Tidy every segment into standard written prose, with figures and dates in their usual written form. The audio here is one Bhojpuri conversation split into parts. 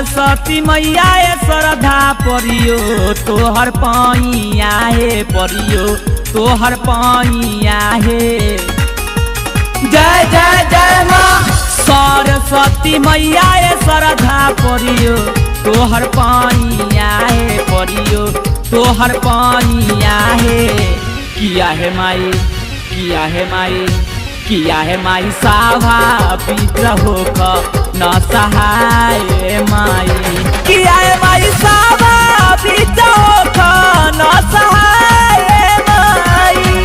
सरस्वती मैया श्रद्धा परियो तोहर पैया हे परियो तोहर पैया हे। जय जय जय माँ सरस्वती मैया श्रद्धा परियो तोहर पैया हे परियो तोहर पैया हे। किया है माई किया है माई किया है माई साभा विद्रोह का न सहाय माई। किया है माई साभा विद्रोह का न सहाय माई।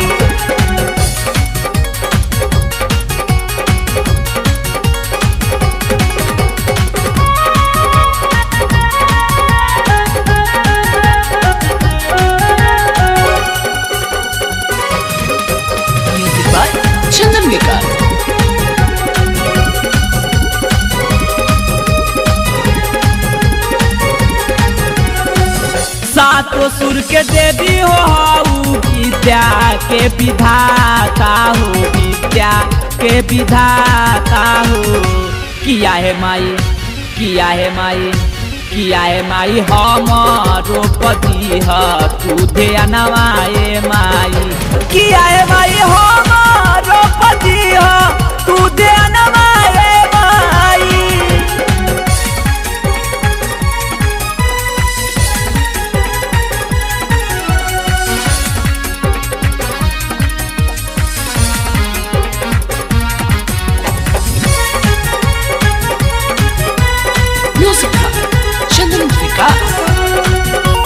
चंदन विकास सातों सुर के देवी हो विद्या के विधाता हो विद्या के विधाता हो। किया है माई किया है माई किया है माई हमारो पति ह तू ध्यानवाए माई। किया है माई हमारो पति ह तू ध्यानवाए माई। म्यूजिक चंदन विकास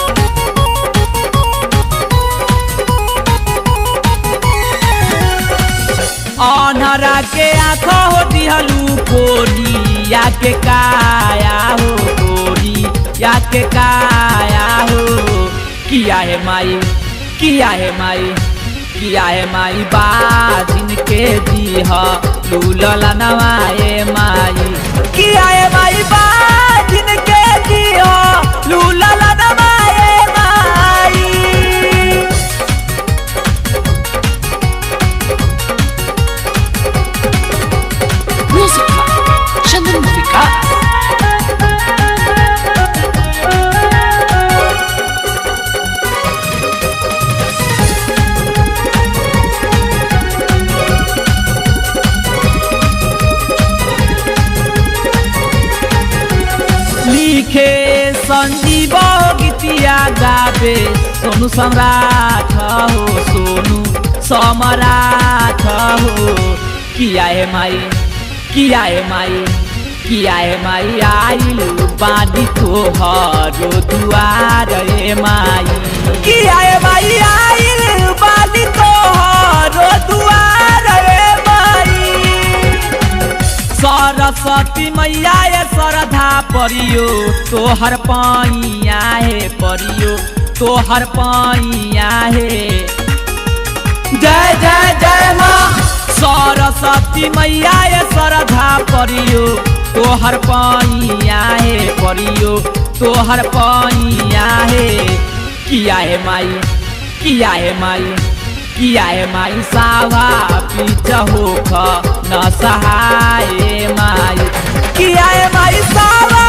अनहरा के आँखा हो दिहलू कोरिया के काया हो कोरिया के काया हो। किया है माई किया है माई किया है माई बाजिन के दीह लूलला नवाए माई। किया है माई बाजिन के दीह लूलला नवाए माई। म्यूजिक चंदन विकास लिखे संजीव गीतिया गावे सोनू सम्राट हो सोनू सम्राट हो। किया है माई किया है माई किया है माई आइल बानी तोहरो दुआर ए माई। किया है माई आइल बानी तोहरो दुआर ए माई। सरस्वती मैया श्रद्धा परियो तोहर पैया हे परियो तोहर पैया हे। जय जय जय माँ सरस्वती मैया श्रद्धा परियो तोहर पैया हे परियो तोहर पैया हे। किया है माई किया है माई किया है माई साभा विद्रोह का न सहाय माई। किया है माई साभा